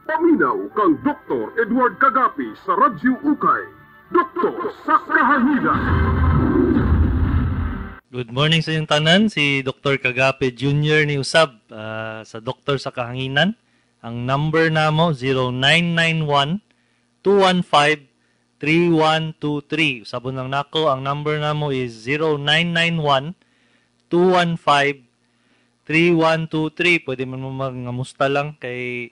Paminaw kang Dr. Edward Kagapi sa Radyo Ukay. Doktor sa Kahanginan. Good morning sa inyong tanan, si Dr. Kagapi Jr. ni Usab sa Doktor sa Kahanginan. Ang number namo 0991-215-3123. Usabon lang nako, ang number namo is 0991-215-3123. Pwede man mo mangamusta lang kay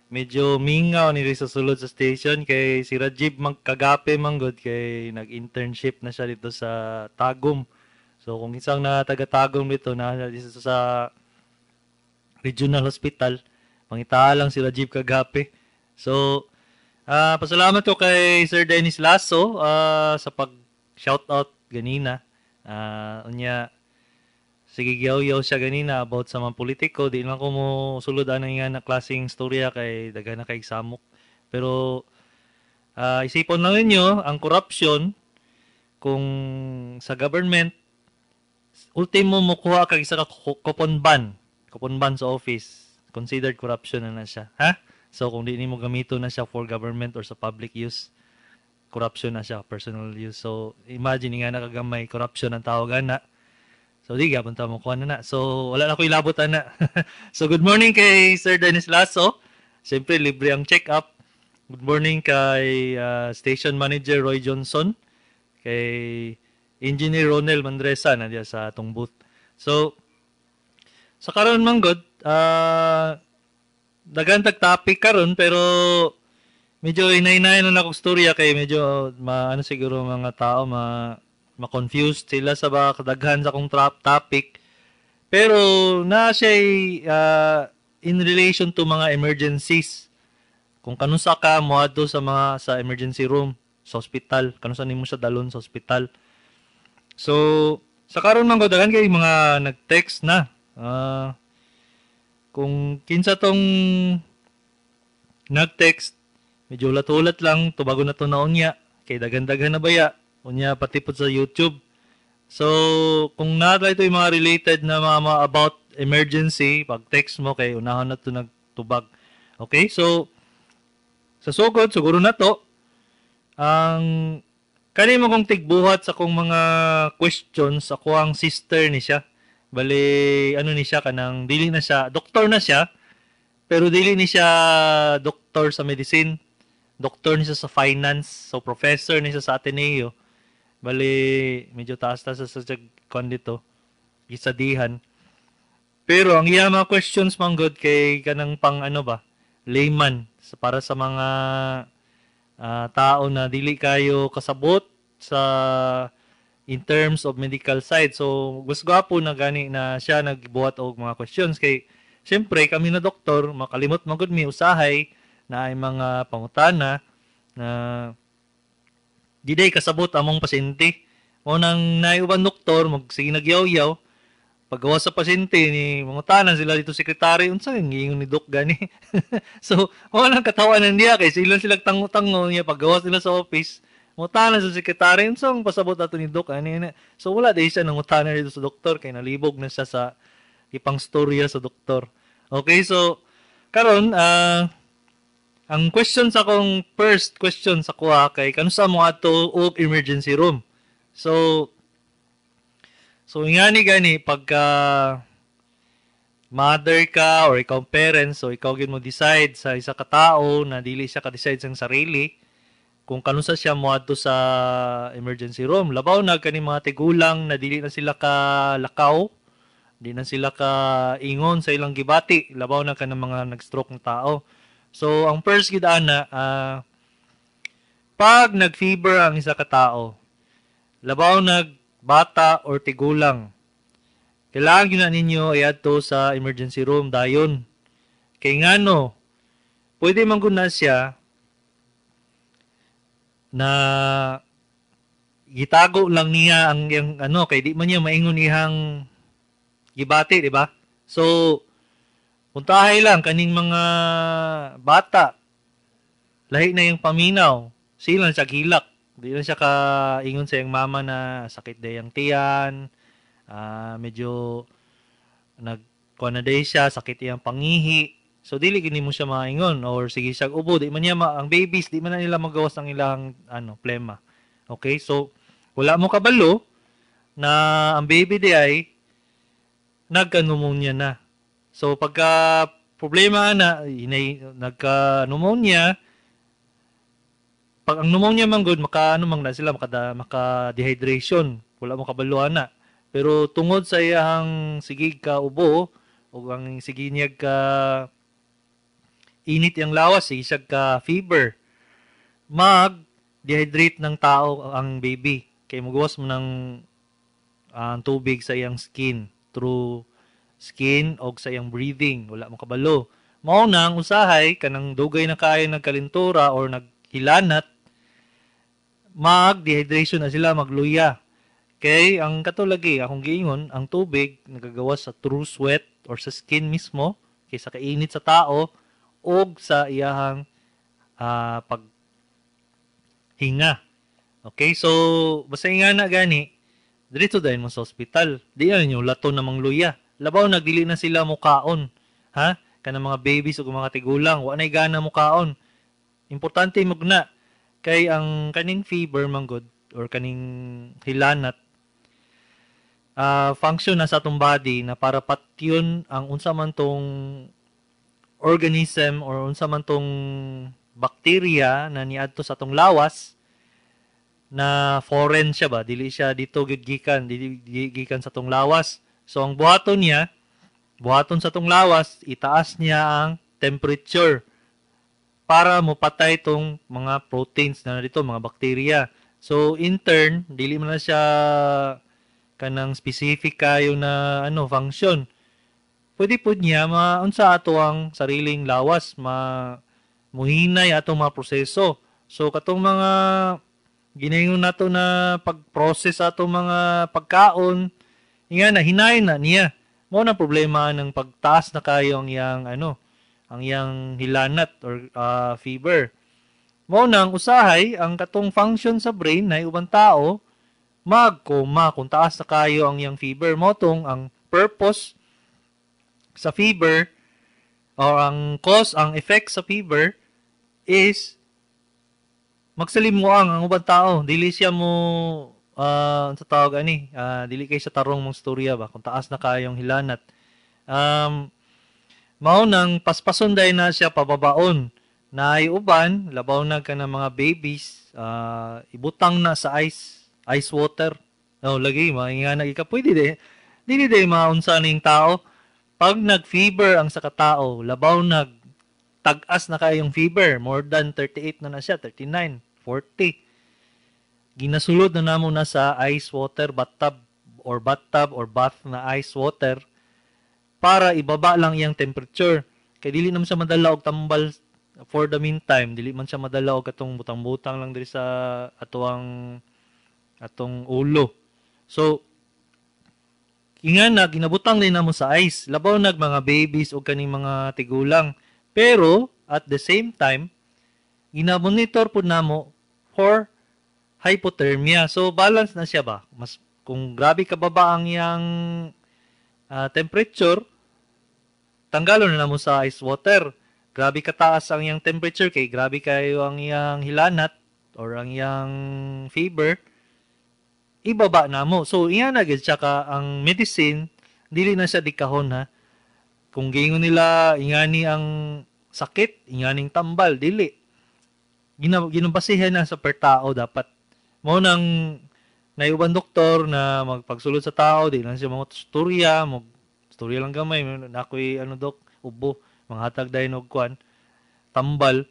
medyo mingaw ni sa sulod sa station kay si Rajiv Kagapi manggod kay nag-internship na siya dito sa Tagum. So kung isang na taga-Tagum dito na sa regional hospital, pangita lang si Rajiv Kagapi. So pasalamat ko kay Sir Dennis Lasso sa pag-shoutout ganina. Unya sige giyaw-yaw siya ganina about sa mga politiko. Di lang ko mo sulod anang nga na klaseng storya kay daghan na kay samok. Pero isipon lang ninyo ang corruption kung sa government ultimo mo kuha kag isa ka coupon ban sa office, considered corruption na siya, ha? So kung di nimo gamito na siya for government or sa public use, corruption na siya, personal use. So imagine nga nakagamay corruption ang tawag na. So di gapon ta mo kuha na. So wala na ko ilabotan na. So good morning kay Sir Dennis Lasso. Siyempre libre ang check-up. Good morning kay Station Manager Roy Johnson, kay Engineer Ronel Mandresa na diya sa atong booth. So sa karon manggod, dagan tag topic karon pero medyo inay-inay na akong storya kay medyo ano siguro mga tao ma-confused sila sa baka kadaghan sa akong topic. Pero na siya in relation to mga emergencies. Kung kanusa ka moadto sa sa emergency room sa ospital, kanusa nimo siya dalon sa ospital. So sa karon man ko daghan kay mga nag-text na. Kung kinsa tong nag-text, medyo ulat-ulat lang, tubago na to na unya, kay daghan-daghan na baya, unya pati po sa YouTube. So, kung nata ito yung mga related na mga about emergency, pag text mo kay unahon na to nagtubag. Okay, so, sa sugod, siguro na to, ang kani mo kong tigbuhat sa kong mga questions, ako ang sister ni siya. Bali, ano ni siya, kanang, dili na siya, doktor na siya, pero dili ni siya doktor sa medicine. Doktor ni siya sa finance, so professor ni siya sa Ateneo. Bali, medyo taas-taas sa kon dito, isadihan. Pero ang iya mga questions manggod kay kanang pang ano ba, layman, para sa mga tao na dili kayo kasabot sa in terms of medical side. So, gusto po na gani na siya nagbuhat og mga questions kay siyempre kami na doktor, makalimot magud mi usahay na ay mga pangutana na di day kasabot among pasyente. O nang naiuban doktor, sige nagyaw-yaw, paggawa sa pasyente ni mangutanan sila dito sekretary, unsa ang giingon ni Doc gani? So, wala katawanan niya kay sila tango-tango niya paggawa sila sa office. Mangutanan sa sekretary, unsa ang pasabot ato ni Doc ani na. So wala day siya nangutanan dito sa doktor kay nalibog na siya sa ipang storya sa doktor. Okay, so karon ang question sa akong first question sa kuha kay kanusa mo ato og emergency room. So ingani gani pagka mother ka or ikaw parents, so ikaw gid mo decide sa isa ka tawo na dili siya ka-decide sa sarili kung kanusa siya moadto sa emergency room. Labaw na kani mga tigulang na dili na sila ka lakaw, di na sila ka ingon sa ilang gibati, labaw na kanang mga nag-stroke na tao. So ang first gid ana, pag nag-fever ang isa ka tao, labaw nagbata or tigulang, kailangan yun na ninyo iadto sa emergency room dayon. Kay ngano, pwede man guna siya na gitago lang niya ang ano kay di man niya maingon ihang gibati, di ba? So puntahay lang kaning mga bata, lahi na yung paminaw, sila sa gilak, di na siya kaingon sa iyang mama na sakit day ang tiyan, medyo nagkuha na day siya, sakit iyang pangihi. So dili gini mo siya maingon or sige siya ubo di man niya ang babies di man na nila magawas ang ilang plema. Okay? So wala mo kabalo na ang baby di ay nagka-pneumonia na. So pagka problema na nagka-pneumonia, pag ang pneumonia man good mang na sila maka dehydration, wala mo kabaluan na. Pero tungod sa iyang sigig ka ubo o ang sige niya ka init yang lawas, sige ka fever, mag-dehydrate ng tao ang baby. Kaya magawas mo ng tubig sa iyang skin through skin o sa iyang breathing. Wala mo kabalo. Mao nang usahay kanang dugay na kayo nagkalintura or naghilanat, mag-dehydration na sila, magluya. Okay, ang katulagi, akong giingon, ang tubig nagagawas sa true sweat or sa skin mismo, kaysa kainit sa tao, o sa iyahang paghinga. Okay, so, basta nga na gani, dito dahil mo sa ospital. Di yan yung lato na mangluya. Labaw, nagdili na sila mukaon. Ha? Kanang mga babies o mga tigulang, wa na'y gana mukaon. Importante magna. Kay ang kaning fever manggod or kaning hilanat, function na sa atong body na para patyon ang unsa man tong organism or unsa man tong bacteria na niadto sa atong lawas na foreign siya ba, dili siya dito gikan, dili gikan sa atong lawas. So ang buhaton sa atong lawas, itaas niya ang temperature para mopatay tong mga proteins na dito, mga bacteria. So in turn, dili man na siya kanang specific kayo na function. Pwede po niya maunsa ato ang sariling lawas, muhinay atong mga proseso. So katong mga ginayon nato na pag-process atong mga pagkaon, nga na hinayon na niya. Mo na problema ng pagtaas na kayo ang yang hilanat or fever. Mo nang usahay ang katong function sa brain na ubang tao magkoma kung taas na kayo ang yang fever. Mo tong ang purpose sa fever or ang cause, ang effect sa fever is magsalimuang ang ubang tao. Dili siya mo sa tawag dili kay sa tarong mong storya ba kung taas na kayong hilanat. Mao nang paspason dahil na siya pababaon. Na ay uban, labaw na ka ng mga babies, ibutang na sa ice water. Lagi, maingana ka pwede dili maunsa ning tao. Pag nag-fever ang sa katao, labaw tag-as na kayong fever, more than 38 na siya, 39, 40. Ginasulod na namo na sa ice water, bathtub or bath na ice water para ibaba lang iyang temperature. Kay dili naman siya madala og tambal for the meantime, dili man siya madala og katong butang-butang lang diri sa atong ulo. So ginabutang din namo sa ice. Labaw mga babies o kaning mga tigulang. Pero at the same time, ginamonitor po namo for hypothermia. So balance na siya ba? Mas kung grabe kababa ang yang temperature, tanggalon na namo sa ice water. Grabe kataas ang yang temperature kay grabe kayo ang yang hilanat or ang yang fever, ibaba na mo. So, iyan na gid tsaka ang medicine, dili na siya dikahon ha. Kung gingon nila, ingani ang sakit, inganing tambal, dili. Ginumpasihan na sa per tao dapat. Mo nang naiuban doktor na magpagsulod sa tao, di lang siya mga storya lang gamay, nakoy dok, ubo, mga hatag dahil og kwan, tambal,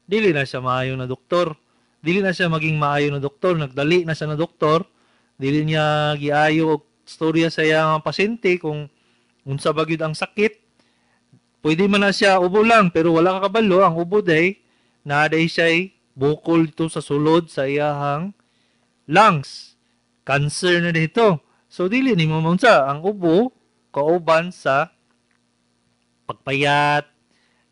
dili na siya maayo na doktor. Dili na siya maging maayo na doktor, nagdali na siya na doktor, dili niya giayo og storya sa iyang pasyente kung unsa ba gyud ang sakit. Pwede man na siya ubo lang pero wala ka kabalo ang ubo day naaday siya bukol dito sa sulod sa iyahang lungs. Cancer na dito. So dili ni mo unsa ang ubo kauban sa pagpayat,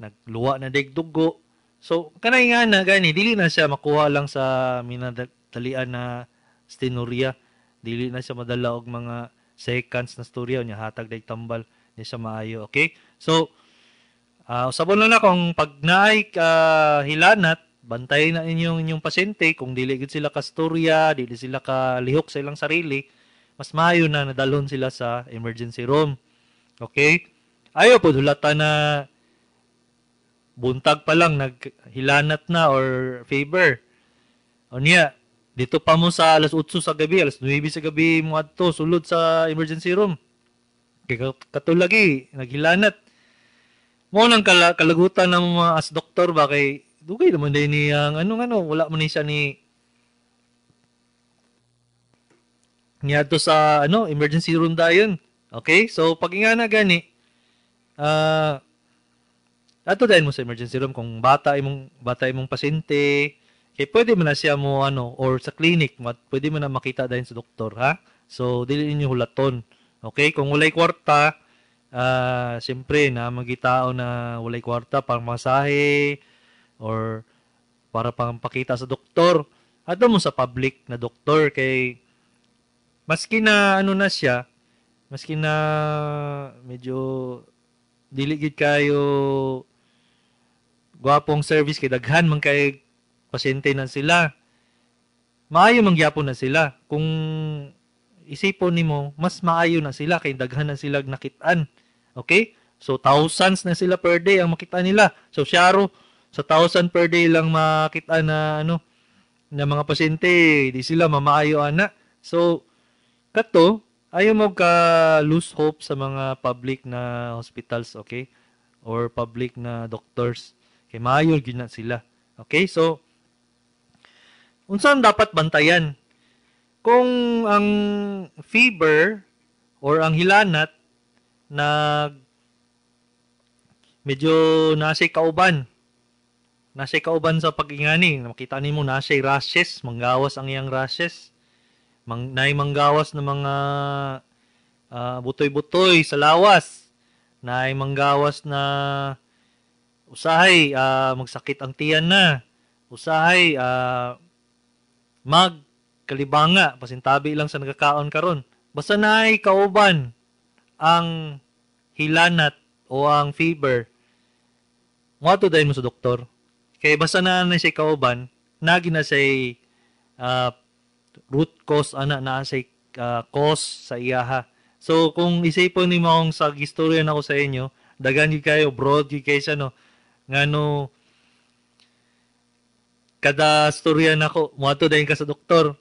nagluwa na digdugo. So kanay nga na gani dili na siya makuha lang sa minadalian na stenorrhea. Dili na siya madala og mga seconds na storya niya hatag day tambal niya siya maayo. Okay? So Usabon lang na kung pag naay hilanat, bantayin na inyong pasyente kung dili gid sila kasturya, dili sila kalihok sa ilang sarili, mas maayo na nadalhon sila sa emergency room. Okay? Ayaw po hulata na buntag pa lang naghilanat na or fever. O niya, dito pa mo sa alas 8 sa gabi, alas 9 sa gabi mo adto sulod sa emergency room. Kaya katulagi, naghilanat. Mo nang kalagutan ng mga as doktor ba kay dugay naman din ni ang wala man ni siya ni niadto sa emergency room dayon. Okay? So pag ingana gani ato dayon mo sa emergency room kung bata imong pasyente kay pwede man na siya mo or sa clinic pwede man na makita dayon sa doktor ha. So dili ninyo hulaton. Okay? Kung walay kwarta siyempre na magitao na walay kwarta pang masahe or para pang pakita sa doktor ato mo sa public na doktor kay maski na na siya maski na medyo dili gid kayo gwapong service kay daghan man kay pasyente na sila maayo mangyapon na sila kung isipon nimo mas maayo na sila kay daghan na sila nakit-an. Okay? So thousands na sila per day ang makita nila. So syaro sa 1,000 per day lang makita na na mga pasyente di sila mamaayo ana. So kato ayaw mo ka lose hope sa mga public na hospitals, okay? Or public na doctors. Kay maayo gyud na sila. Okay? So unsan dapat bantayan? Kung ang fever or ang hilanat medyo nasay kauban sa pag-ingani, makita nimo nasay rashes, manggawas ang iyang rashes, manggawas na mga butoy-butoy sa lawas, manggawas na usahay magsakit ang tiyan na, usahay kalibanga, pasintabi lang sa nagkakaon karon. Basta naay kauban ang hilanat o ang fever, mo ato dayon mo sa doktor. Kay basta na siya kauban, nagi na siya root cause na siya cause sa iyaha. So kung isipon nimo akong sa istorya nako sa inyo, dagan gyud kayo broad gyud kayo ngano kada storya nako mo ato dayon ka sa doktor.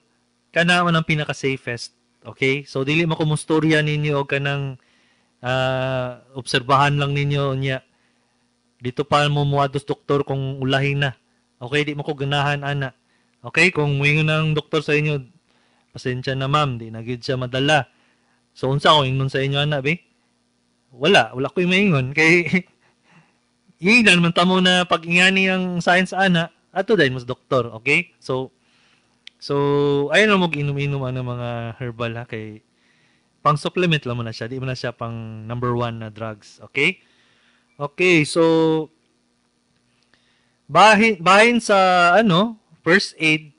Kana man ang pinaka-safest. Okay? So, dili mo kumustorya ninyo o kanang obserbahan lang ninyo niya. Dito pa mo muadtos doktor kung ulahin na. Okay? Di mo ko ganahan, ana. Okay? Kung muingon ng doktor sa inyo, pasensya na ma'am, di na gid siya madala. So, unsa ko ingnon sa inyo, ana, be? Wala ko yung maingon. Kay, yun naman tamo na pag-ingani ang science, ana, ato dahil mas doktor. Okay? So, ayun mo mag-inom-inom ang mga herbal ha, kay pang supplement lang mo na siya, di mo na siya pang number 1 na drugs, okay? Okay, so bahin sa first aid,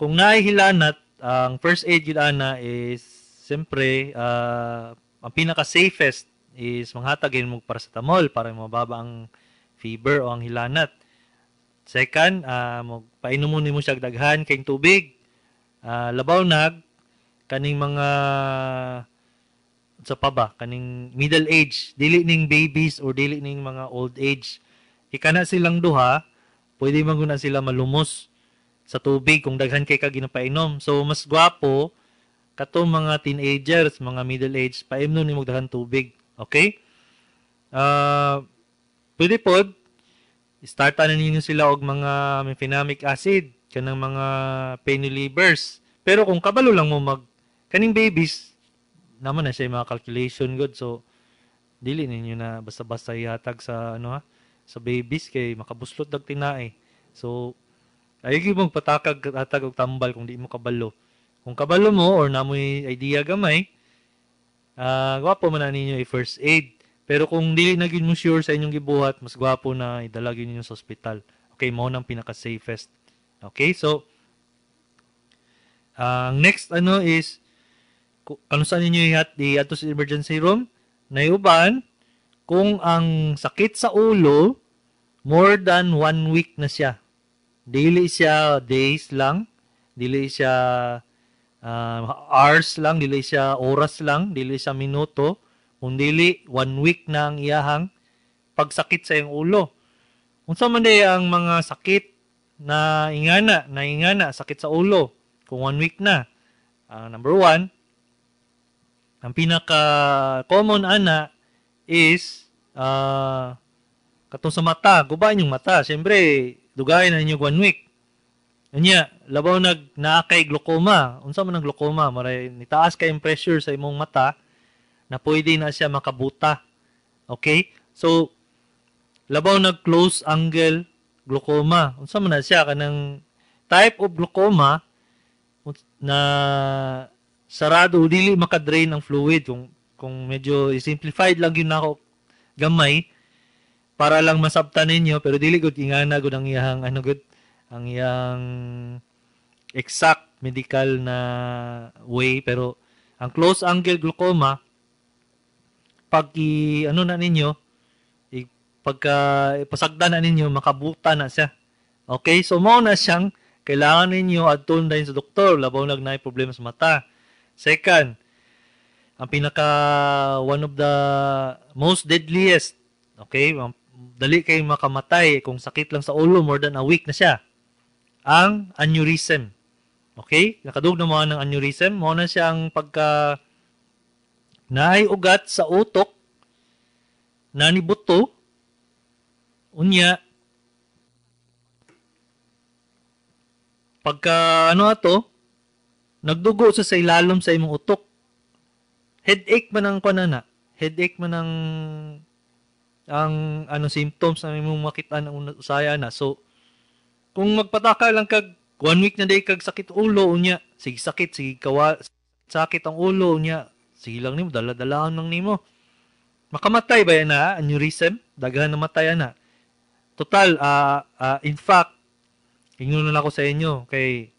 kung naihilanat, ang first aid yun ana is siyempre ang pinaka-safest is manghatagin mo paracetamol para mababa ang fever o ang hilanat. Second, painom mo nimo siya daghan kayong tubig. Labaw kaning mga sa pa ba kaning middle age, dili ning babies or dili ning mga old age. Ikana silang duha, pwede man guna sila malumos sa tubig kung daghan kay ka ginapainom. So mas gwapo katong mga teenagers, mga middle age, paimnon nimo daghan tubig. Okay? Pwede pod startan na ninyo sila og mga mefenamic acid, kanang mga pain relievers. Pero kung kabalo lang mo kaning babies, naman na siya mga calculation good. So, dili ninyo na basta-basta ihatag sa sa babies kay makabuslot dag tinae. So, ayun mo magpatakag hatag og tambal kung di mo kabalo. Kung kabalo mo or namoy idea gamay, gwapo man na ninyo i-first aid. Pero kung dili na gyud mo sure sa inyong gibuhat, mas gwapo na idala gyud ninyo sa ospital. Okay, mo nang pinaka-safest. Okay, so ang next is kung saan ninyo ihat di ato sa emergency room, naiuban kung ang sakit sa ulo, more than 1 week na siya. Dili siya days lang, dili siya hours lang, dili siya oras lang, dili siya minuto, kung dili 1 week na ang iyahang pagsakit sa iyong ulo. Unsa man day ang mga sakit na ingana, sakit sa ulo, kung 1 week na. Number 1, ang pinaka-common ana is katong sa mata, gubain yung mata. Siyempre, dugayin na ninyo 1 week. Unya, labaw naakay glaucoma. Unsa man ang glaucoma? Maray nitaas kay pressure sa imong mata na pwede na siya makabuta. Okay? So, labaw close angle glaucoma. Unsa man na siya kanang type of glaucoma na sarado dili makadrain ang fluid kung medyo simplified lang yun nako gamay para lang masabtan ninyo pero dili gud ingana gud ang iyang ang iyang exact medical na way pero ang close angle glaucoma pag na ninyo pagka ipasagdan na ninyo makabuta na siya. Okay, so mao na siyang kailangan ninyo adton din sa doktor labaw na problema sa mata. Second, ang one of the most deadliest, okay, dali kayo makamatay kung sakit lang sa ulo, more than a week na siya, ang aneurysm. Okay, nakadug na mga ng aneurysm, mo na siyang pagka naay ugat sa utok, nanibuto, unya, pagka nagdugo sa ilalom sa imong utok. Headache man ang kanana. Headache man ang symptoms na imong makita ng usaya na. So, kung magpataka lang kag 1 week na day kag sakit ulo unya, sige sakit, sige sakit ang ulo unya, sige lang nimo dala-dalahan lang nimo. Makamatay ba yan na aneurysm? Daghan na matay na. Total in fact, ingnon na ako sa inyo kay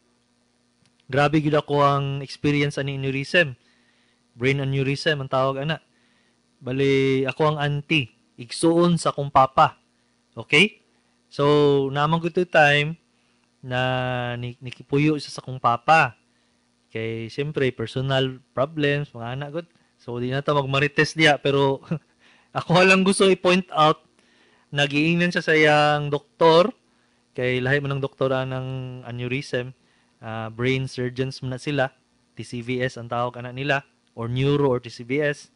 grabe gid ako ang experience ani aneurysm. Brain aneurysm ang tawag ana. Bali ako ang auntie, igsuon sa akong papa. Okay? So, namang good time na nikipuyo isa sa akong papa. Kay siyempre personal problems, mga anak good. So, di na ta magmarites diya pero ako lang gusto i-point out nagiingnan siya sa iyang doktor kay lahi man ng doktora ng aneurysm. Brain surgeons man na sila, TCVS ang tawag anak nila, or neuro or TCVS.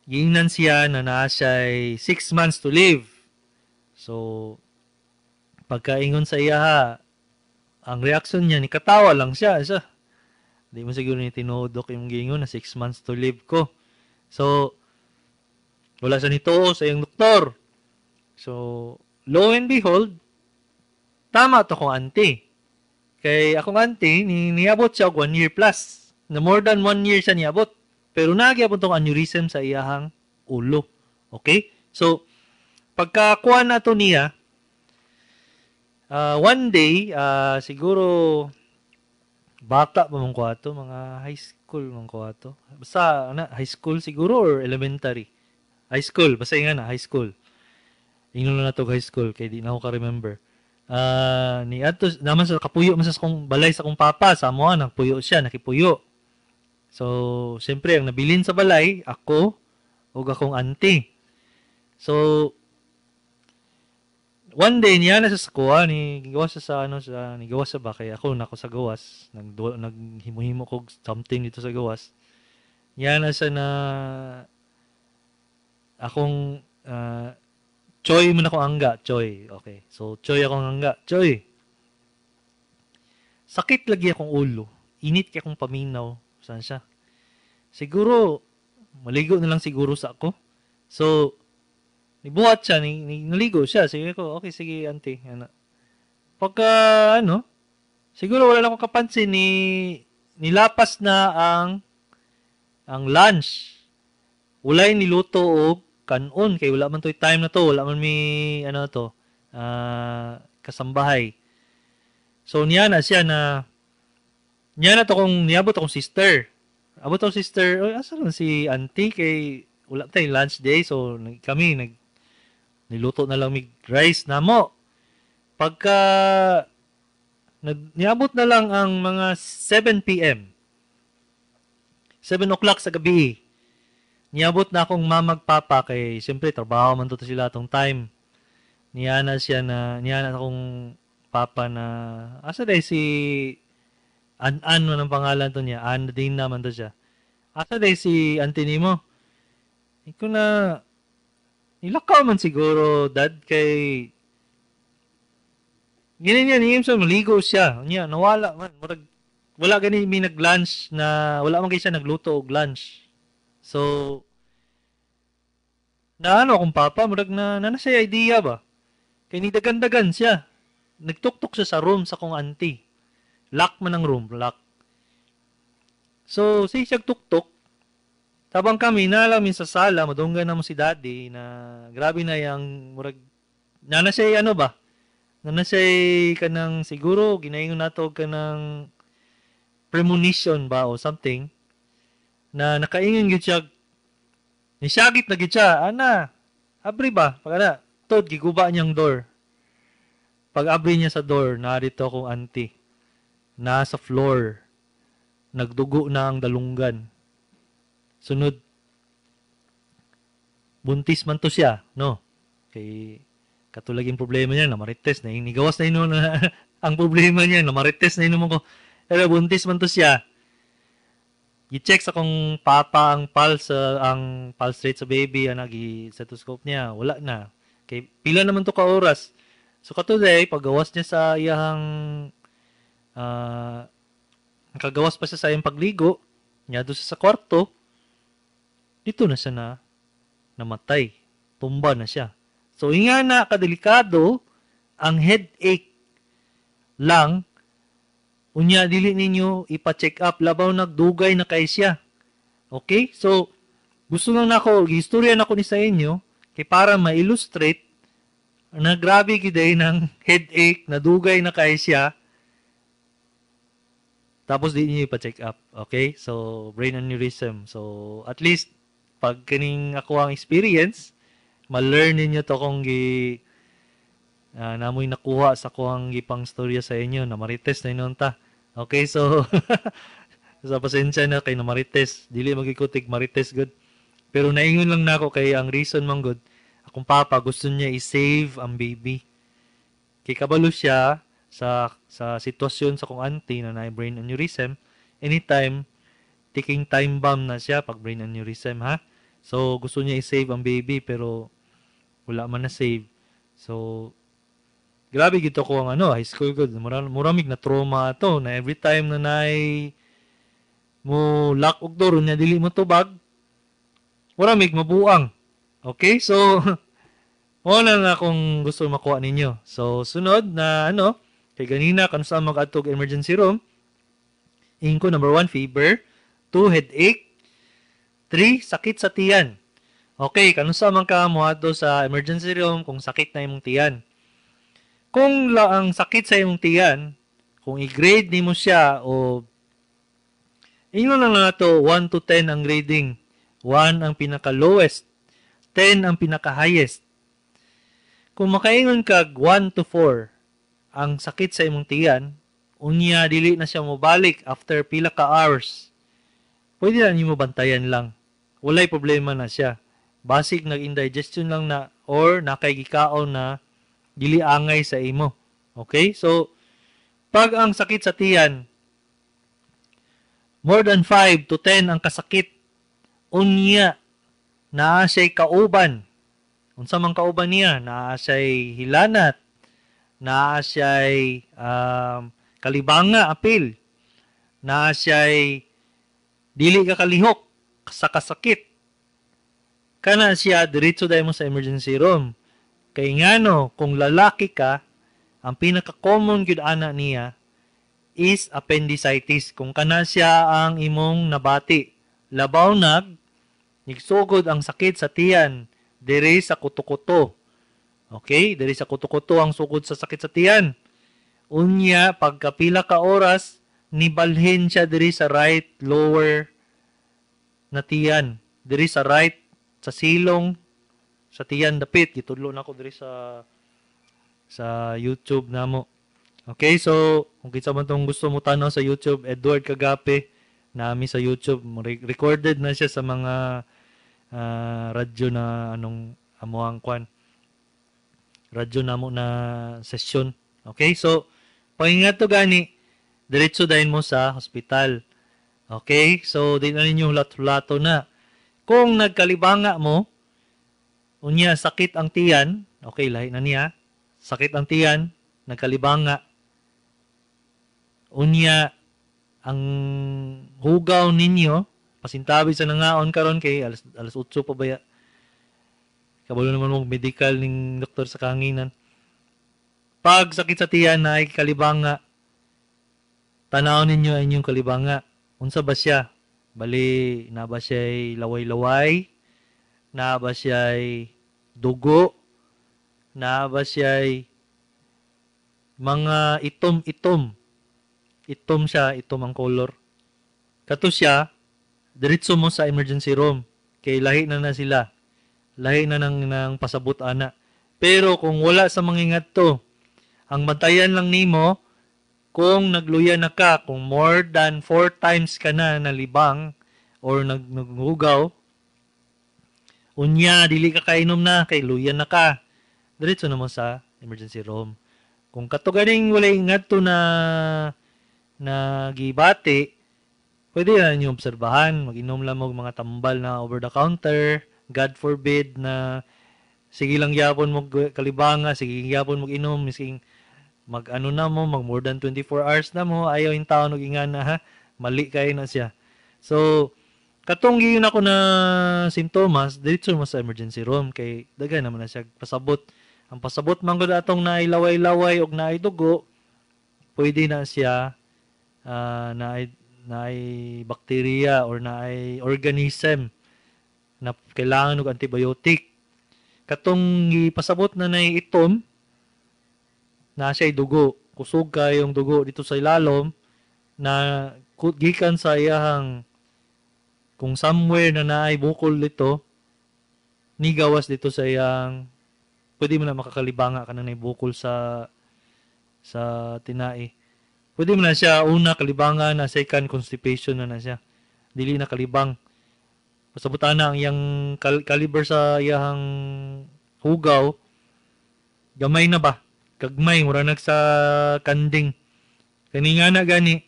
Giingnan siya na naa siya 6 months to live. So, pagkaingon sa iya ang reaksyon niya, nikatawa lang siya. Di mo siguro ni tinudok yung gingon na 6 months to live ko. So, wala sa nito sa iyong doktor. So, lo and behold, tama to kong auntie. Kay akong auntie, niabot siya 1 year plus. Na more than 1 year siya niabot. Pero nagyabot tong aneurysm sa iyahang ulo. Okay? So, pagkakuha na to niya, one day, siguro, bata pa mong kuha to, mga high school mong kuha to. Basta, high school siguro or elementary? High school, basta nga na, high school. Ingnon na to high school, kaya di na ako ka-remember. Ni ato naman sa kapuyo man sa kong balay sa kong papa sa amo nagpuyo siya nakipuyo. So siyempre ang nabilin sa balay ako ug akong auntie. So one day niya na sa kuha ni gawas sa ni gawas sa bakay ako nako sa gawas naghimo-himo ko something dito sa gawas. Niya na sa na akong Choy mo na ko angga. Choy. Okay. So, Choy akong angga. Choy. Sakit lagi akong ulo. Init kaya akong paminaw. Saan siya? Siguro, maligo na lang siguro sa ako. So, nibuhat siya. Naligo siya. Sige ko, okay, sige, auntie. Pagka, siguro wala lang akong kapansin nilapas na ang lunch. Walay niluto o kanon kay wala man toy time na to, wala man mi kasambahay. So niya na to kung niabot akong sister. Abot akong sister, asa lang si auntie kay wala tay lunch day, so niluto na lang mig rice namo. Pagka niabot na lang ang mga 7 p.m. 7 o'clock sa gabi. Niabot na akong mamagpapa kay siyempre trabaho man to sila tong time. Niyana akong papa na asa day si An man ang pangalan to niya. An din naman to siya. Asa day si auntie nimo? Iko na nilakaw man siguro dad kay ganyan niya sa maligo siya. Niya nawala man wala gani mi nag-lunch na wala man kay siya nagluto og lunch. So na ano akong papa murag na siya idea ba. Kay ni dagan-dagan siya. Nagtuktok siya sa room sa kong auntie. Lock man ang room, lock. So, siya tuktok. Tabang kami, nalamin sa sala, madunggan na mo si daddy na grabe na yung murag, na siya ano ba? Na siya kanang siguro, ginaingon nato kanang premonition ba o something na nakaingin gid siya. Nisyagit na gid siya. Ana, abri ba? Pagana, tod, giguba niyang door. Pag abri niya sa door, narito akong auntie. Nasa floor. Nagdugo na ang dalunggan. Sunod. Buntis man to siya, no? Kay katulaging problema niya, namarites na inigawas na ino na ang problema niya, namarites na ino mo ko. Pero buntis man to siya. I-check sa kung papa ang pulse rate sa baby, nag-stethoscope niya, wala na. Kay pila naman to ka oras. So katuday, paggawas niya sa iyang nakagawas pa siya sa iyang pagligo, niya doon sa kwarto, dito na siya namatay. Tumba na siya. So, nga na, kadelikado, ang headache lang, unya, dili ninyo ipa-check up, labaw nagdugay na kay siya. Okay? So, gusto lang nako, istorya na ko ni sa inyo, kay para ma-illustrate, na grabe giday ng headache, nadugay na kay siya, tapos di niyo ipa-check up. Okay? So, brain aneurysm. So, at least, pag kaning ako ang experience, ma-learn ninyo to kung namoy nakuha sa kuhang gipang storya sa inyo. Namarites na inunta. Okay? So, sa pasensya na kay namarites. Dili magikutik marites good. Pero naingon lang na ako kay ang reason mang good. Akong papa gusto niya i-save ang baby. Kay kabalo siya sa sitwasyon sa kong auntie na brain aneurysm, anytime, taking time bomb na siya pag brain aneurysm, ha? So, gusto niya i-save ang baby, pero wala man na save. So, grabe gito ko ang high school good. Muramig na trauma to, na every time na mo lock og door, niya dili mo tubag, muramig mabuang. Okay? So, wala na akong gusto makuha ninyo. So, sunod na kay ganina, kung saan mag-atog emergency room, ingko number 1, fever. 2, headache. 3, sakit sa tiyan. Okay, kung saan man ka muadto sa emergency room kung sakit na imong tiyan. Kung ang sakit sa imong tiyan, kung i-grade nimo siya o ingon lang na to 1 to 10 ang grading. 1 ang pinaka-lowest, 10 ang pinaka-highest. Kung makaingon kag 1 to 4, ang sakit sa imong tiyan, unya dili na siya mobalik after pila ka hours. Pwede na nimo bantayan lang. Walay problema na siya. Basic nag-indigestion lang na or nakaigikaon na dili angay sa imo. Okay? So, pag ang sakit sa tiyan, more than 5 to 10 ang kasakit, unya naa siya'y kauban. Unsa man kauban niya? Naa siya'y hilanat, na siya'y kalibanga, apil, na siya'y dili ka kalihok sa kasakit. Kana siya, diretso dahil mo sa emergency room. Kay ngano, kung lalaki ka, ang pinaka-common gyud ana niya is appendicitis. Kung kana siya ang imong nabati, labaw nigsugod ang sakit sa tiyan, diri sa kuto-kuto. Okay? Diri sa kuto-kuto ang sugod sa sakit sa tiyan. Unya, pagkapila ka oras, nibalhin siya diri sa right lower na tiyan. Diri sa right sa silong sa tiyan dapit gitudlo na ko diri sa YouTube namo. Okay, so kung kinsa man tong gusto mo tanaw sa YouTube, Edward Kagape nami sa YouTube. Recorded na siya sa mga radyo na anong amuang kwan. Radyo namo na session. Okay, so paingat to gani diretso dayon mo sa hospital. Okay, so di na ninyo hulat-hulato na. Kung nagkalibanga mo, unya sakit ang tiyan, okay, lahi na niya. Sakit ang tiyan, nagkalibanga. Unya, ang hugaw ninyo, pasintabi sa nangaon karon kay alas 8 pa baya. Kabalo naman mong medical ning doktor sa kanginan. Pag sakit sa tiyan na ay kalibanga, tanaw ninyo ang inyong kalibanga. Unsa ba siya? Bali, na ba siya laway-laway? Na ba siya dugo? Na ba siya mga itom-itom? Itom siya, itom ang color. Kato siya, diretso mo sa emergency room. Kay lahi na sila. Lahi na ng pasabot ana. Pero kung wala sa mangingat to, ang bantayan lang nimo, kung nagluya na ka, kung more than 4 times ka na nalibang or naghugaw, unya, dili ka kainom na, kay luya na ka, diretso na mo sa emergency room. Kung katuganing wala ingat to na gibati, pwede na ninyo obserbahan, mag-inom lang mo mga tambal na over the counter, God forbid na sige lang yapon mo kalibanga, sige yapon mo inom, sige mag-ano na mo, mag more than 24 hours na mo, ayaw yung tao nag-ingan na ha, mali kayo na siya. So, katong giyon ako na simptomas, diretso mo sa emergency room, kay daga naman na siya pasabot. Ang pasabot man gud atong nailaway-laway og naidugo, pwede na siya naay bacteria or naay organism na kailangan og antibiotic. Katong gipasabot na nay itom, na siya dugo. Kusog kayong dugo dito sa ilalom na gikan sa iyahang kung somewhere na naay bukol dito, ni gawas dito sa iyang pwede mo na makakalibanga ka na bukol sa tinai. Pwede mo na siya una kalibanga na second constipation na siya. Dili na kalibang. Pasabutan na ang iyang caliber sa iyang hugaw, gamay na ba? Kagmay, mura nag sa kanding. Kani nga na gani,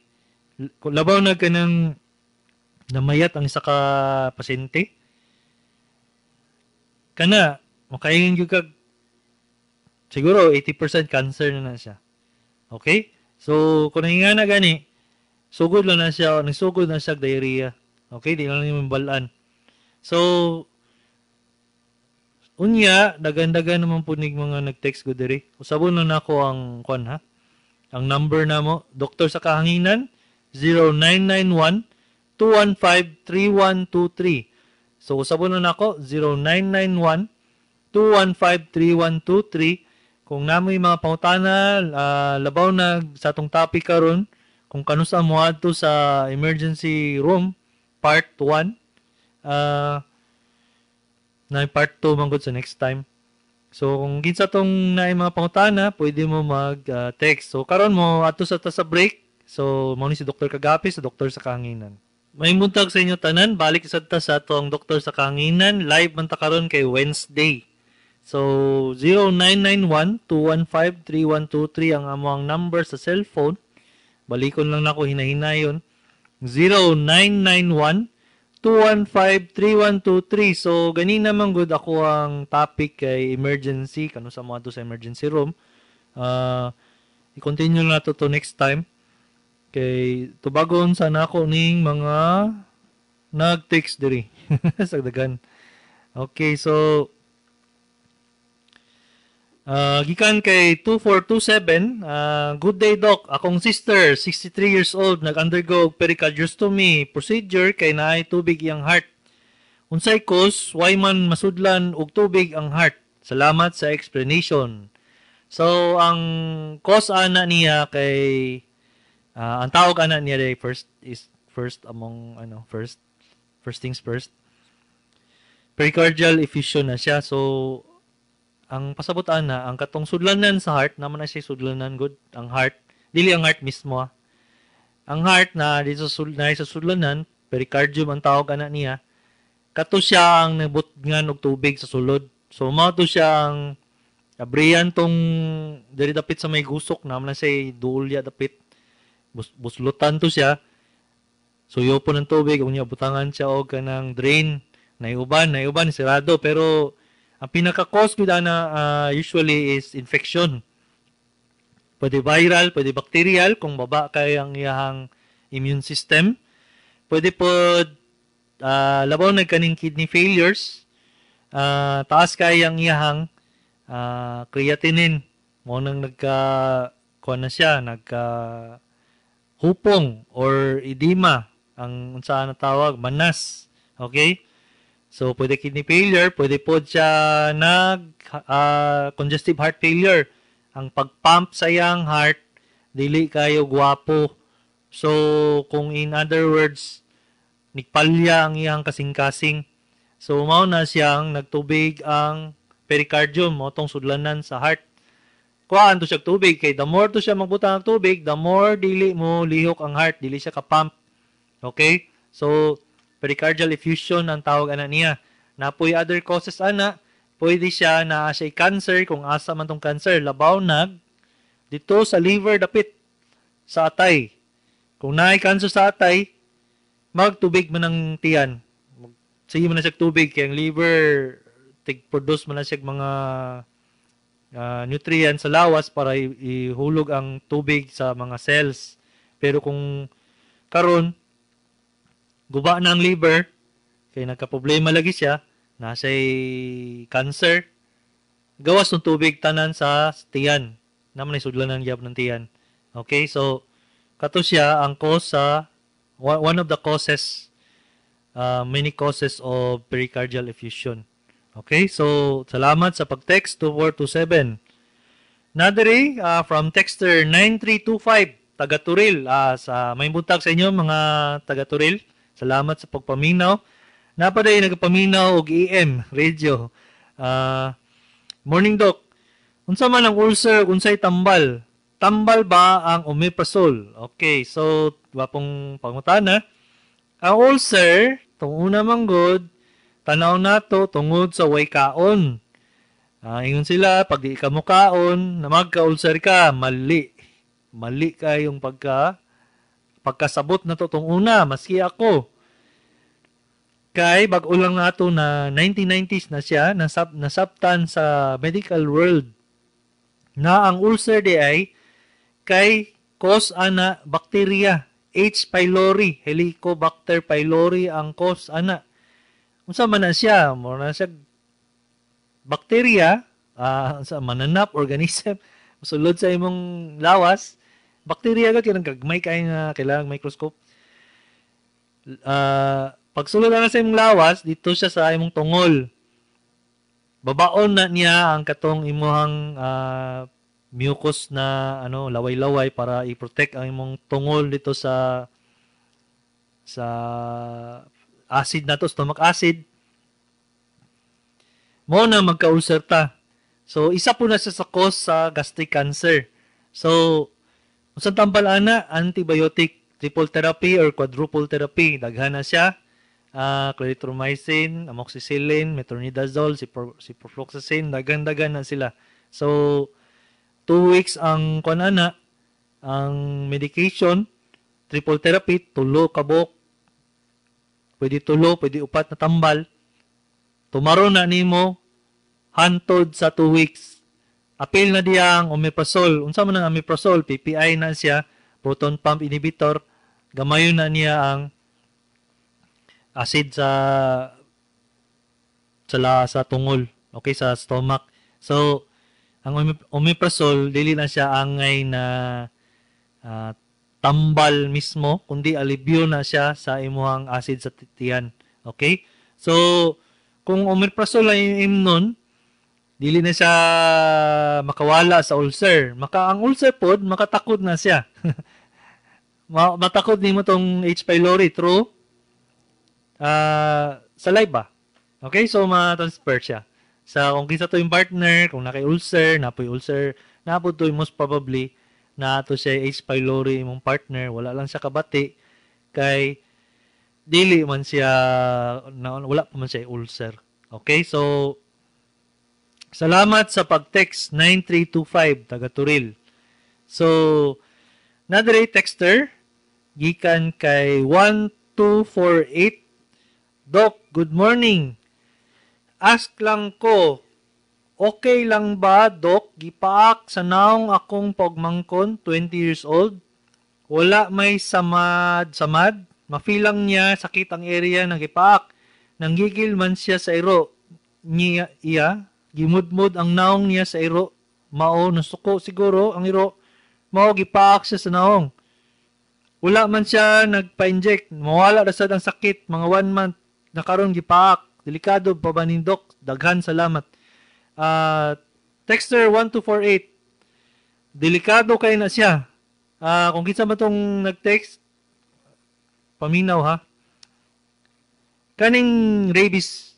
labaw na ka ng namayat ang isa ka pasyente. Kana, makaingin yung siguro 80% cancer na siya. Okay? So, kung nga na gani, sugod lang na siya, nagsugod na siya diarrhea. Okay? Di lang yung balaan. So, unya, dagan-dagan naman po ning mga nag-text ko diri. Usabon na nako ang kwan ha. Ang number na mo, Doktor sa Kahanginan, 0991-215-3123. So, usabon na nako, 0991-215-3123. Kung namoy mga pangutana, labaw na sa atong topic karon, kung kanusa mo adto sa emergency room, part 1, na part 2 manggod sa next time. So kung kinsa tong naay mga pangutana, pwede mo mag-text. So karon mo ato sa break. So mao ni si Dr. Kagapi sa Doktor sa Kahanginan. May muntag sa inyo tanan, balik sa atong Doktor sa Kahanginan, live man ta karon kay Wednesday. So 0991-215-3123 ang among number sa cellphone. Balikon lang nako hinahinayon. 0991-215-3123. So, ganina man good ako ang topic kay emergency. Kano sa mga to sa emergency room. I-continue na to next time. Kay tubagon sana ako ning mga nag-text diri. Sagdagan. Okay, so gikan kay 2427, good day doc, akong sister 63 years old nag-undergo pericardiectomy procedure kay naay tubig iyang heart. Unsay cause why man masudlan og tubig ang heart? Salamat sa explanation. So ang cause ana niya kay ang tawag ana niya day first things first. pericardial effusion na siya. So ang pasabutan na ang katong sudlanan sa heart naman na siya sudlanan good ang heart dili ang heart mismo. Ang heart na dito sa sudlanan pericardium ang tawag ana niya. Kato siya ang nabutngan og tubig sa sulod. So mao to siya ang abriyan tong diri dapit sa may gusok naman na siya dulya dapit. Buslutan to siya. Suyo po ng tubig unya butangan siya og kanang drain. Naiuban sirado pero ang pinaka-cause gud ana usually is infection. Pwede viral, pwede bacterial kung baba kay ang iyang immune system. Pwede po labaw na kaning kidney failures. Taas kay ang iyang creatinine. Mo nang kuha na siya, hupong or edema ang unsa na tawag, manas. Okay? So, pwede kidney failure, pwede po siya congestive heart failure. Ang pagpump sa iyang heart, dili kayo gwapo. So, kung in other words, nigpalya ang iyang kasing-kasing. So, mao na siyang nagtubig ang pericardium, mo tong sudlanan sa heart. Kuhaan to siya tubig, kay the more to siya magbutang ng tubig, the more dili mo lihok ang heart, dili siya kapump. Okay? So, pericardial effusion ang tawag ana niya. Napoy other causes ana, pwede siya na siya cancer kung asa man tong cancer, labaw dito sa liver dapit sa atay. Kung naay cancer sa atay, magtubig man ang tiyan. Sige man na siya tubig kay ang liver tig-produce man na siya mga nutrients sa lawas para ihulog ang tubig sa mga cells. Pero kung karon guba na ang liver, kaya nagka-problema lagi siya, nasa'y cancer, gawas ng tubig tanan sa tiyan. Naman ay sudlanan gyap ng tiyan. Okay, so, kato siya ang cause sa, one of the causes, many causes of pericardial effusion. Okay, so, salamat sa pag-text 2427. Nadiri, from texter 9325, taga-Turil, sa may buntag sa inyo mga taga-Turil. Salamat sa pagpaminaw. Napaday nagpaminaw og EM radio. Morning doc. Unsa man ang ulcer, unsay tambal? Tambal ba ang omeprazole? Okay, so wapong pangutana. Ang ulcer, tong una manggod, tanaw nato tungod sa way kaon. Ingon sila pag di ka mukaon, na magka-ulcer ka, mali. Mali kayong pagkasabot na to tong una, maski ako. Kay bag-o lang nato na 1990s na siya, nasabtan sa medical world na ang ulcer di ay kay cause ana bacteria, H. pylori, Helicobacter pylori ang cause ana. Unsa man na siya, mo na siya bacteria, sa mananap organism, sulod sa imong lawas. Bacteria ka kinang gagmay kay nga kailangan microscope. Pagsulod na sa imong lawas, dito siya sa imong tungol. Babaon na niya ang katong imuhang mucus na laway-laway para i-protect ang imong tungol dito sa acid na to, stomach acid. Mo na magka-ulcer ta. So isa po na siya sa cause sa gastric cancer. So unsang tambal ana, antibiotic, triple therapy or quadruple therapy, daghan na siya. Clarithromycin, amoxicillin, metronidazole, ciprofloxacin, daghan na sila. So 2 weeks ang ang medication, triple therapy, tulo kabok, pwede tulo, pwede upat na tambal. Tumaro na nimo hantod sa 2 weeks. Apil na diya ang omeprazole. Unsa man ang omeprazole? PPI na siya, proton pump inhibitor. Gamayon na niya ang acid sa tungol, okay, sa stomach. So, ang omeprazole, dili na siya angay na tambal mismo, kundi alibyo na siya sa imuhang acid sa tiyan. Okay? So, kung omeprazole ay imnon, dili na siya makawala sa ulcer. Ang ulcer pod, makatakod na siya. Matakod nimo tong H. pylori through saliva. Okay, so ma-transfer siya. Sa kung kinsa to yung partner, kung ulcer, napoy ulcer, napo to most probably na ato siya H. pylori imong partner, wala lang siya kabati kay dili man siya wala pa man siya ulcer. Okay, so salamat sa pag-text 9325 taga Turil. So nadre texter gikan kay 1248. Doc, good morning. Ask lang ko, okay lang ba, Doc, gipaak sa naong akong pagmangkon, 20 years old? Wala may samad, mafilang niya, sakit ang area ng gipaak. Nanggigil man siya sa iro. Gimudmud ang naong niya sa iro. Mao, nasuko siguro ang iro. Mao, gipaak siya sa naong. Wala man siya nagpa-inject. Mawala na sad ang sakit, mga 1 month. Nakaroon gipaak. Delikado pa ba ni Doc? Daghan salamat. Texter 1248. Delikado kay na siya. Kung kinsa ba tong nag-text, paminaw ha. Kaning rabies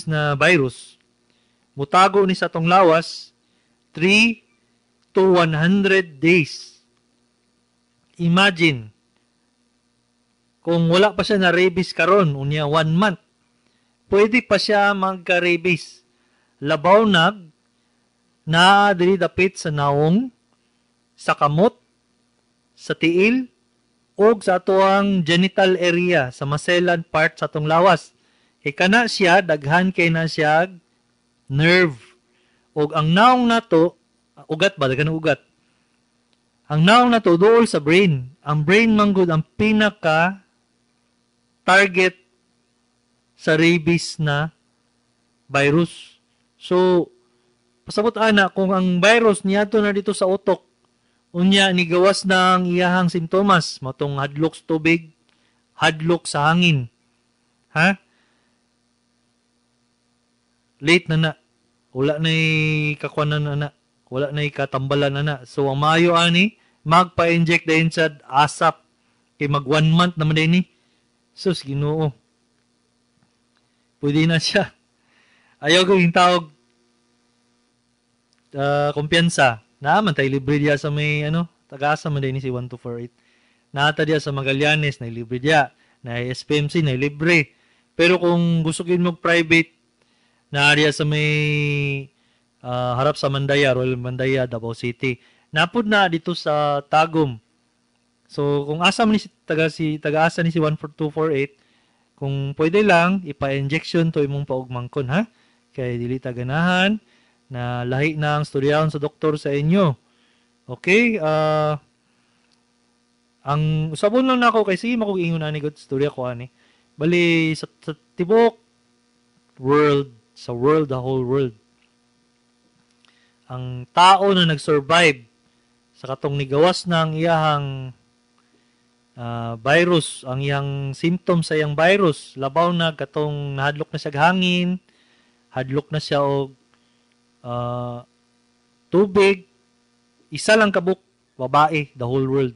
na virus, mutago ni sa tong lawas 3 to 100 days. Imagine, kung wala pa siya na rabies karon, unya 1 month, pwede pa siya magka-rabies. Labaw na dili dapit sa naong, sa kamot, sa tiil, o sa atuang genital area, sa maselan part sa atong lawas. Kana siya, daghan kay na siya nerve. O ang naong nato, ugat ba? Daghan ugat. Ang naong nato, dool sa brain. Ang brain manggod ang pinaka target sa rabies na virus. So, pasabot ana, kung ang virus niyato na dito sa utok, unya ni gawas ng iyahang simptomas, matong hadlok sa tubig, hadlok sa hangin. Ha? Late na. Wala na'y kakwanan na. Wala na'y katambalan na. So, ang maayo ani, magpa-inject din sa ASAP. Kay mag 1 month naman din ni. Sus, Ginoo. Pwede na siya. Ayaw ko yung tawag kumpiyansa. Naaman tayo libre diya sa may taga-asa man din ni si 1248. Naata diya sa Magallanes, na libre diya. Na SPMC, na libre. Pero kung gusto kayo mag-private, na diya sa may harap sa Mandaya, Royal Mandaya, Davao City. Napod na dito sa Tagum. So, kung asa man ni taga-asa ni si 14248, kung pwede lang, ipa-injection to imong paugmangkon, ha? Kaya dili taganahan na lahi na ang storyahon sa doktor sa inyo. Okay? Ang usabon lang nako kay sige makugingon ani gud storya ko ani. Bali sa tibok world, sa world, the whole world. Ang tao na nag-survive sa katong nigawas ng iyahang virus, ang iyang symptoms sa iyang virus, labaw na katong nahadlok na siya hangin, hadlok na siya og tubig, isa lang kabuk, babae, the whole world.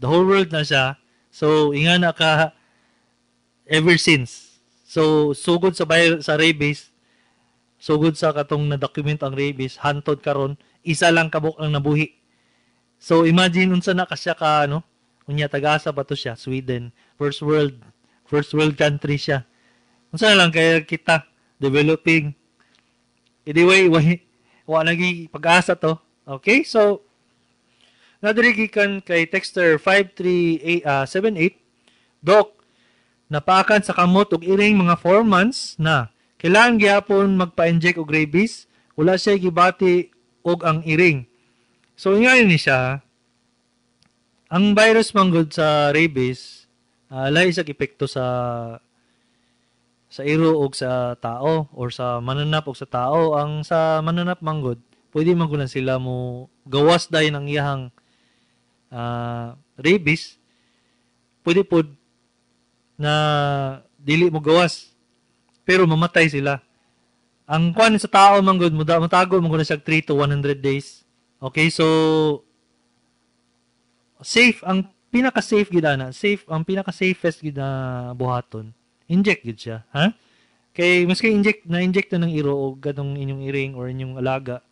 The whole world na siya. So, inga na ka ever since. So, sugod sa rabies, sugod sa katong na-document ang rabies, hantod karon isa lang kabuk ang nabuhi. So, imagine unsa na kasya ka, unya taga-asa ba to siya? Sweden. First world country siya. Unsa na lang kaya kita developing. Anyway, wa nagi pag-asa to. Okay? So, nadirigikan kay texter 53878, Doc, napaakan sa kamot og iring mga 4 months na kailangan gyapon magpa-inject og rabies, wala siya gibati og ang iring. So, ngayon ni siya, ang virus manggod sa rabies, lahi sa epekto sa iro og sa tao or sa mananap og sa tao. Ang sa mananap manggod, pwede man kunan sila mo gawas dayon ang iyahang rabies. Pwede pod na dili mo gawas pero mamatay sila. Ang kwan sa tao manggod, matago man kunan siya 3 to 100 days. Okay, so safe ang pinaka-safe gid ana, ang pinaka-safest gid na buhaton. Inject gid siya, ha? Kay maski na-inject na ng iro o ganong inyong iring or inyong alaga,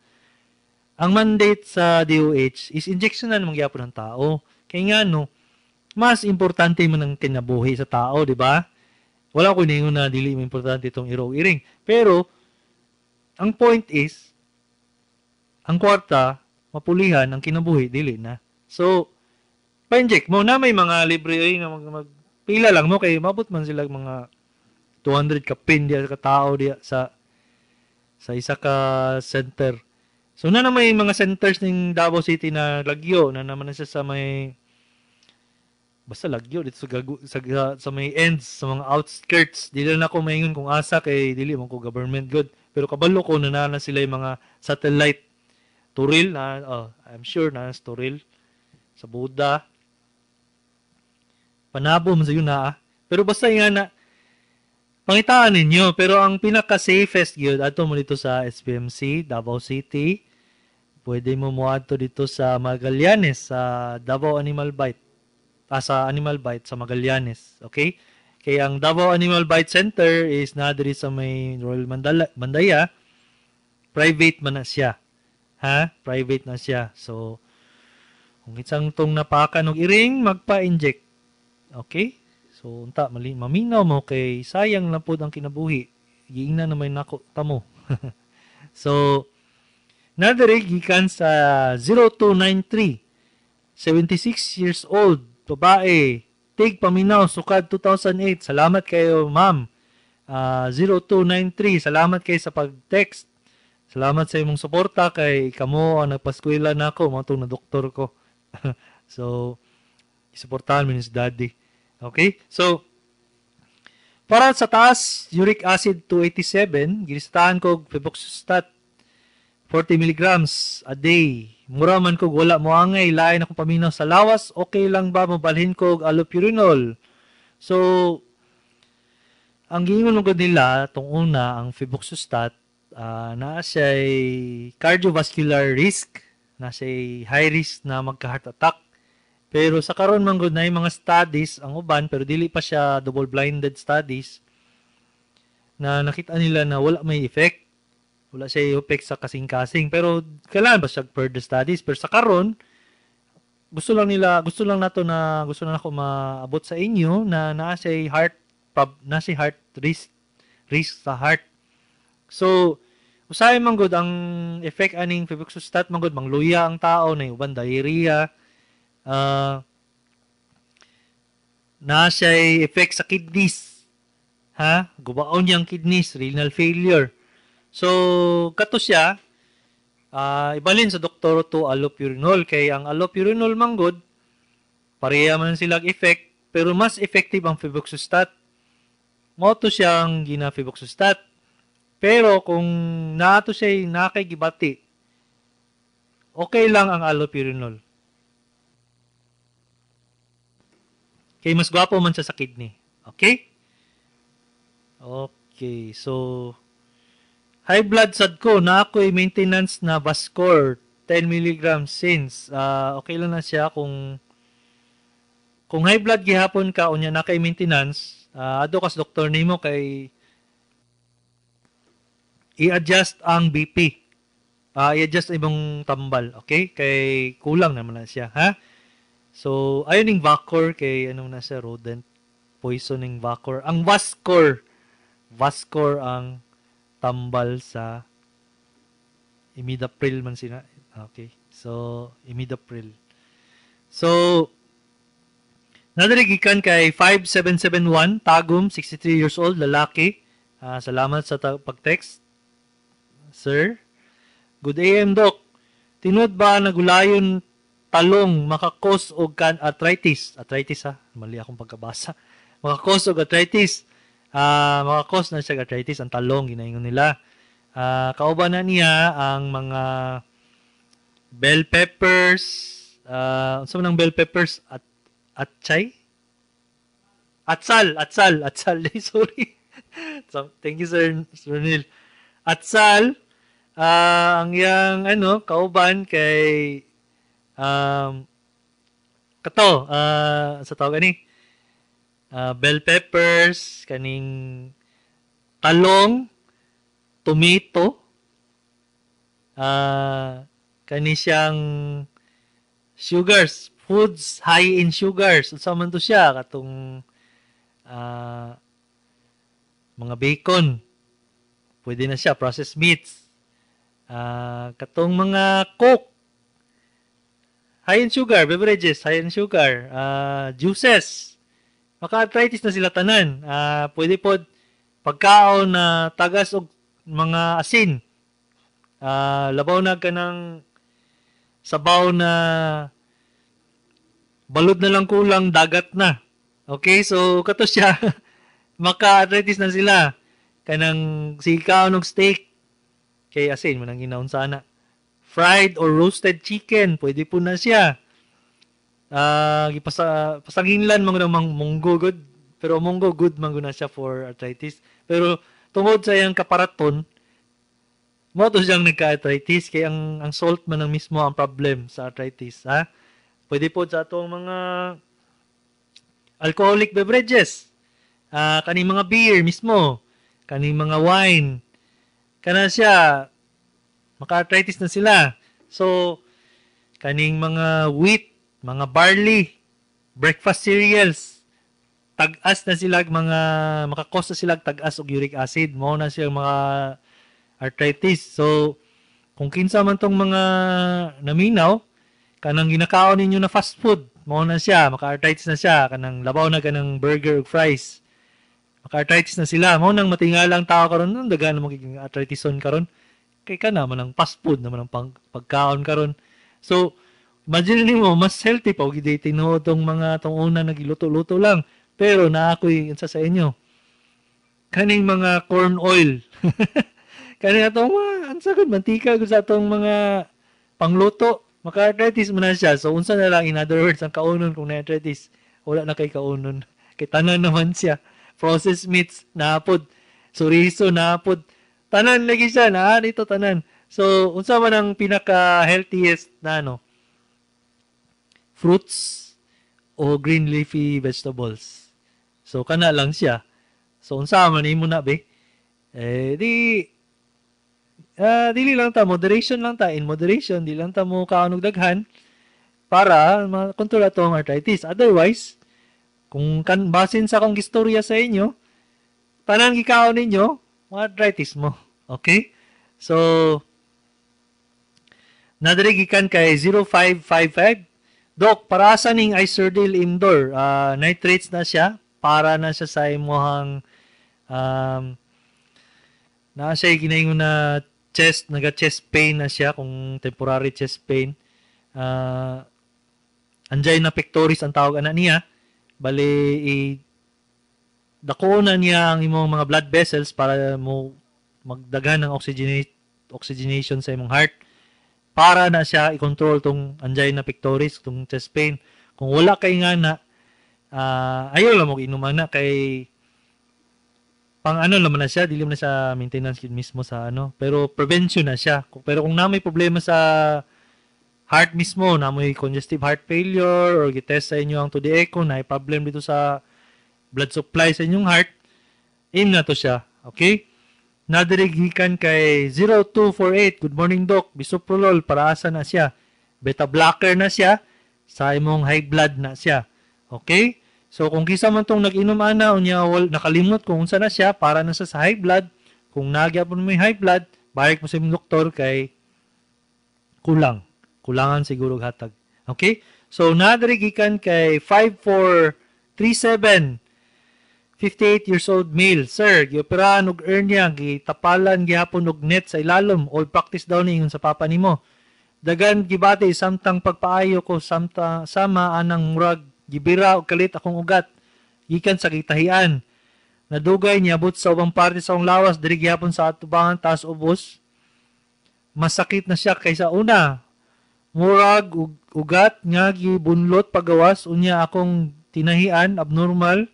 ang mandate sa DOH is injection na namang gyapon ng tao. Kaya nga no, mas importante man ang kinabuhi sa tao, di ba? Wala ko ningon na dili mo importante itong iro o iring. Pero, ang point is, ang kwarta, mapulihan, ang kinabuhi, dili na. So, pa-inject mo na may mga libre ay nga magpila lang mo kay mabot man sila mga 200 ka pin diya ka tao diya sa isa ka center. So na may mga centers ning Davao City na lagyo na naman na siya sa may basta lagyo dito sa may ends sa mga outskirts. Dili na ako maingon kung asa kay dili man ko government good. Pero kabalo ko na sila yung mga satellite Turil na I'm sure na Turil sa Buda. Panabo man sa yun na. Pero basta nga na, pangitaan ninyo. Pero ang pinaka-safest yun, ato mo dito sa SPMC, Davao City. Pwede mo ato dito sa Magallanes, sa Davao Animal Bite. Sa Animal Bite, sa Magallanes. Okay? Kaya ang Davao Animal Bite Center is na diri sa may Royal Mandaya. Private man na siya. Ha? Private na siya. So, kung isang tong napakan og iring, magpa-inject. Okay? So, unta, maminaw mo kay sayang na po ang kinabuhi. Giingna na may nako tamo. So, nadere gikan sa 0293, 76 years old, babae, tig paminaw, sukad 2008. Salamat kayo, ma'am. 0293, salamat kayo sa pag-text. Salamat sa imong suporta kay kamo ang nagpaskwela na ako, mga na doktor ko. So, isuportahan mo ni daddy. Okay? So, para sa taas, uric acid 287, gilistahan ko febuxostat 40 mg a day. Mura man ko wala mo angay, lain akong paminaw sa lawas, okay lang ba mabalhin ko allopurinol? So, ang giingon mo nila, itong una, ang febuxostat, na siya'y cardiovascular risk, na siya'y high risk na magka-heart attack. Pero sa karon man gud na mga studies ang uban pero dili pa siya double blinded studies na nakita nila na wala may effect. Wala siya effect sa kasing-kasing pero kailangan ba siya further studies pero sa karon gusto lang nako maabot sa inyo na naa siya heart risk sa heart. So usahay man gud ang effect aning febuxostat man gud mangluya ang tao na uban diarrhea. Na siya'y effect sa kidneys. Ha? Gubaon niyang kidneys, renal failure. So, kato siya, ibalin sa doktor to allopurinol. Kay ang allopurinol manggod, pareha man silang effect, pero mas effective ang febuxostat. Moto siyang gina-febuxostat. Pero kung naato siya'y nakagibati, okay lang ang allopurinol. Kaya mas gwapo man siya sa kidney. Okay? Okay. So, high blood sad ko na ako'y maintenance na Vascor 10 mg since. Okay lang na siya kung high blood gihapon ka unya na kay maintenance, ado kas doktor nimo kay i-adjust ang BP. I-adjust ibang tambal. Okay? Kay kulang naman na siya. Ha? So, ayun yung Vacor kay anong nasa rodent poisoning Vacor. Ang Vascor ang tambal sa Imidaclpril man sina. Okay. So, Imidaclpril. So, nadirigikan kay 5771 Tagum, 63 years old, lalaki. Salamat sa pag-text. Sir, good AM, Doc. Tinod ba nagulayon talong makakos og arthritis. Arthritis ha, mali akong pagkabasa. Makakos og arthritis. Makakos na siya arthritis ang talong ginaingon nila. Kauban na niya ang mga bell peppers. Unsa man ang bell peppers at atchay? Atsal. Sorry. So, thank you Sir Neil. Atsal ang yang kauban kay sa tawag bell peppers, kaning talong, tomato, kani siyang sugars, foods high in sugars. Unsa man to siya katong mga bacon, pwede na siya, processed meats. Katong mga coke, high in sugar, beverages, high in sugar, juices, maka-arthritis na sila tanan. Pwede po pagkaon na tagas og mga asin. Labaw na ka ng sabaw na balod na lang kulang, dagat na. Okay, so kato siya, maka-arthritis na sila. Kanang sikaw ng steak, kay asin, manang ginaon sana. Fried or roasted chicken, pwede po na siya. Pasanginlan mga munggo good, pero munggo good man na siya for arthritis. Pero tungod sa iyang kaparaton, mo to siyang nagka-arthritis, kaya ang salt man ang mismo ang problem sa arthritis. Pwede po sa itong mga alcoholic beverages, kaning mga beer mismo, kaning mga wine, kana siya, maka-arthritis na sila. So, kaning mga wheat, mga barley, breakfast cereals, tag-as na sila, makakos na sila tag-as og uric acid, mo na siya mga arthritis. So, kung kinsa man tong mga naminaw, kanang ginakaon ninyo na fast food, mo na siya, maka-arthritis na siya, kanang labaw na kanang burger ug fries. Maka-arthritis na sila. Mo nang matingalang tao karon, nang dagan mo magiging arthritison karon. Kay kana man ang fast food naman ang pagkaon karon. So, imagine mo mas healthy pa og tinuod tong mga tong una nagiluto-luto lang. Pero naakoy unsa sa inyo. Kaning mga corn oil. Kaning atong ansa gud mantika gud sa atong mga pangluto. Maka-arthritis man na siya. So, unsa na lang, in other words, ang kaunon kung na-arthritis, wala na kay kaunon. Kay tanan naman siya. Processed meats, naapod. Suriso, naapod. Tanan lagi siya, dito tanan. So, unsa man ang pinaka-healthiest na fruits o green leafy vegetables. So, kana lang siya. So, unsa man imo na, be? Dili lang ta, moderation lang ta, in moderation, di lang ta mo kaon og daghan para makontrol ato ang arthritis. Otherwise, kung basin sa akong istorya sa inyo, tanan gikaon ninyo, arthritis mo. Okay? So, nadiri gikan kay 0555. Dok, para sa ning Iserdil Indoor, nitrates na siya, para na siya sa imuhang na siya ginaingon na chest pain na siya, kung temporary chest pain. Angina pectoris ang tawag ana niya. Bali, dako na niya ang imong mga blood vessels para mo magdagan ng oxygenation sa imong heart. Para na siya i-control tong angina pectoris, tong chest pain. Kung wala kay nga na, ayaw lang mo inuman na kay pang naman na siya, dili na siya maintenance mismo sa pero prevention na siya. Pero kung na may problema sa heart mismo, na may congestive heart failure or gitest sa inyo ang 2D echo na problem dito sa blood supply sa inyong heart, na to siya. Okay? Nadirigikan kay 0248. Good morning, Doc. Bisoprolol, para asa na siya. Beta blocker na siya. Sa imong high blood na siya. Okay? So, kung kisa man itong nag-inom ana, nakalimot kung unsa na siya, para na sa high blood. Kung nagyapon mo yung high blood, balik mo sa imong doktor kay kulangan siguro hatag. Okay? So, nadirigikan kay 5437. 58 years old male. Sir, gioperahan og hernia, gitapalan gihapon og net sa ilalom. All practice daw ni ingon sa papa nimo. Dagan gibati samtang pagpaayo ko sama anang murag gibira og kalit akong ugat gikan sa gitahian. Nadugay niabot sa ubang parte sa akong lawas diri gihapon sa atubangan taas ubos. Masakit na siya kaysa una. Murag ugat nga gibunlot pagawas unya akong tinahian abnormal.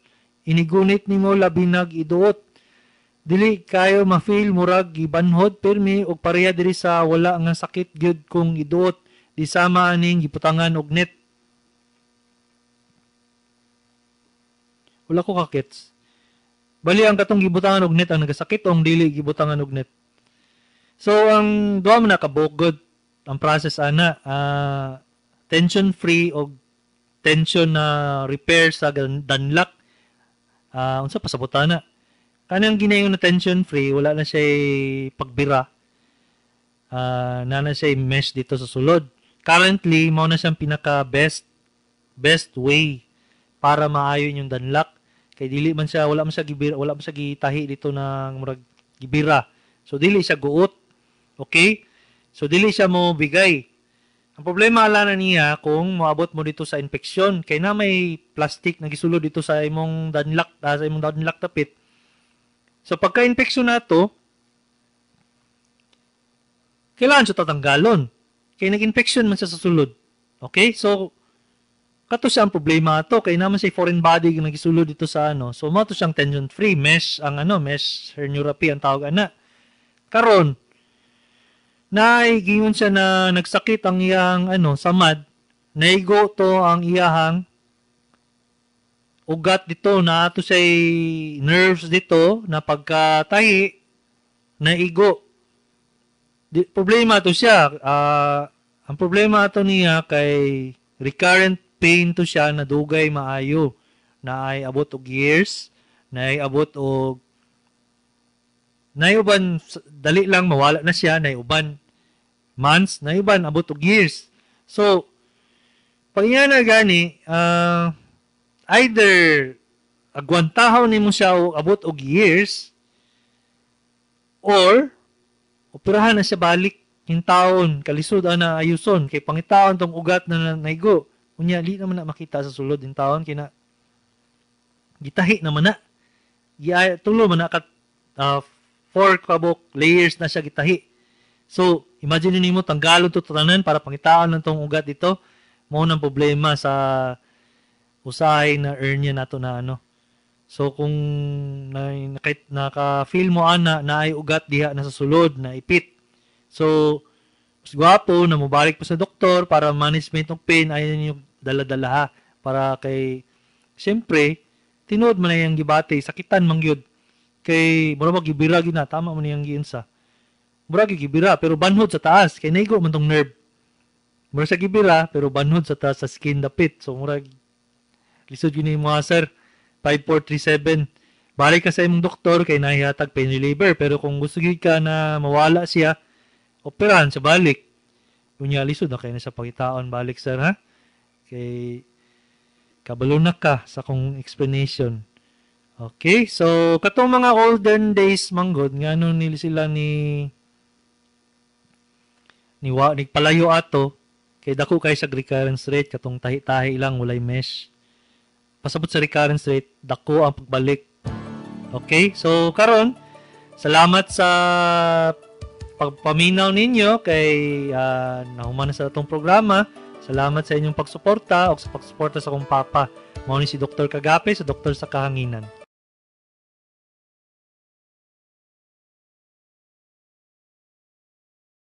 Inigunit nimo labi nag-iduot. Dili kayo ma-feel murag gibanhod permi og pareha diri sa wala nga sakit gyud kung iduot. Di sama aning giputangan og net. Wala ko kakits. Bali ang katong gibutangan og net ang nagasakit o ang dili gibutangan og net. So ang duha man nakabugod ang process ana, tension free o tension na repair sa Dunlock. Unsa pasabot na. Kanang ginayon na tension free, wala na siya pagbira. Na siya mesh dito sa sulod. Currently, mao na siyang pinaka best way para maayo yung Dunlock. Kay dili man siya, wala man siya gibira, wala man siya gitahi dito ng murag gibira. So dili siya guot. Okay? So dili siya mo bigay. Ang problema ala na niya kung moabot mo dito sa infeksyon kay na may plastic na gisulod dito sa imong Dunlock, sa imong Dunlock tapit. So pagka-infeksyon na to, kailangan siya tatanggalon. Kaya nag-infection man siya sa sulod. Okay? So, kato siya ang problema to. Kaya naman siya foreign body na gisulod dito sa ano. So, mo to siyang tension-free. Mesh, mesh herniorrhapy ang tawag ana. Karon, gingon siya na nagsakit ang iyang samad. Naigo to ang iyahang ugat dito na ato siya nerves dito na pagkatahi naigo. Problema to siya. Ang problema to niya kay recurrent pain to siya na dugay maayo. Na ay abot og years, na ay abot og uban dali lang mawala na siya, na uban months, na uban abot og years. So pag yan na gani, either agwantahaw nimo siya og abot og years or operahan na siya balik yung taon, kalisod na ayuson, kay pangitaon tong ugat na naigo. Unya, li naman na makita sa sulod yung taon, kina gitahi naman na. Tulo man na 4 kabok layers na siya gitahi. So, imagine nimo tanggalon to tanan para pangitaon ng tong ugat dito. Mao nang problema sa usahay na hernia nato na So, kung naka-feel mo na ay ugat diha na sa sulod, na ipit. So, mas gwapo na mubalik pa sa doktor para management ng pain, ayon yung dala-dala ha. Para kay, siyempre, tinood man na yung gibate, sakitan man yun. Kay, mura magibira gina, tama man yung giinsa. Mura gibira, pero banhod sa taas, kay naigo man tong nerve. Mura sa gibira, pero banhod sa taas sa skin dapit. So, mura, lisod yun yung mga sir. 5437. Balik ka sa imong doktor kay nahihatag pain reliever. Pero kung gusto ka na mawala siya, operahan sa balik. Unya lisod na kayo na sa pagitaon balik sir ha. Kay kabalunak ka sa kong explanation. Okay, so katong mga olden days manggod ngano nila sila ni palayo ato kay dako kay sa recurrence rate katong tahi-tahi lang walay mesh. Pasabot sa recurrence rate, dako ang pagbalik. Okay? So, karon salamat sa pagpaminaw ninyo kay nahuman na sa itong programa. Salamat sa inyong pagsuporta o sa pagsuporta sa akong papa. Mao ni si Dr. Kagape, sa Dr. sa Kahanginan.